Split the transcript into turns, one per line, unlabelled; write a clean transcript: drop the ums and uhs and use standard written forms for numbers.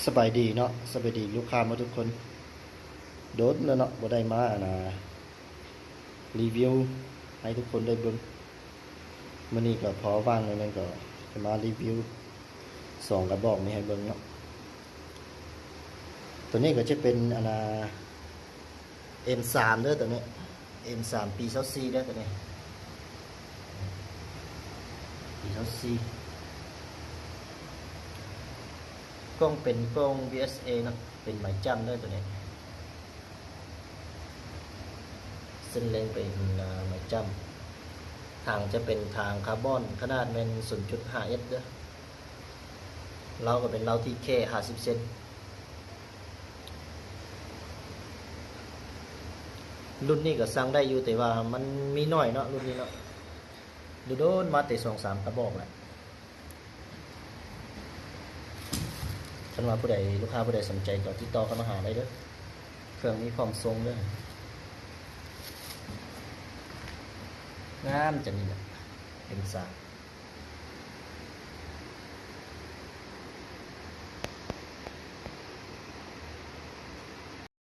สบายดีเนาะสบายดีลูกค้ามาทุกคนโดนแล้วเนาะบ่ได้มารีวิวให้ทุกคนได้เบิ่งมื้อนี้ก็พอว่างหน่อยนึงก็จะมารีวิว2 กระบอกนี้ให้เบิ่งเนาะตัวนี้ก็จะเป็นM3 เด้อตัวนี้ M3 ปี24เด้อตัวนี้ปี24กล้องเป็นกล้อง VSA เนาะเป็นหมายจำเด้อตัวนี้เส้นเล็งเป็นหมายจำทางจะเป็นทางคาร์บอนขนาดเป็น 0.5S เด้อเราก็เป็นเราที่แค่50 เซนรุ่นนี้ก็สั่งได้อยู่แต่ว่ามันมีน้อยเนาะรุ่นนี้เนาะดูโดนมาแต่2-3 กระบอกแหละท่านว่าผู้ใดลูกค้าผู้ใดสนใจก็ติดต่อเข้ามาหาได้เด้อเครื่องนี้พร้อมส่งเด้องามจังนี่แหละเป็นสาก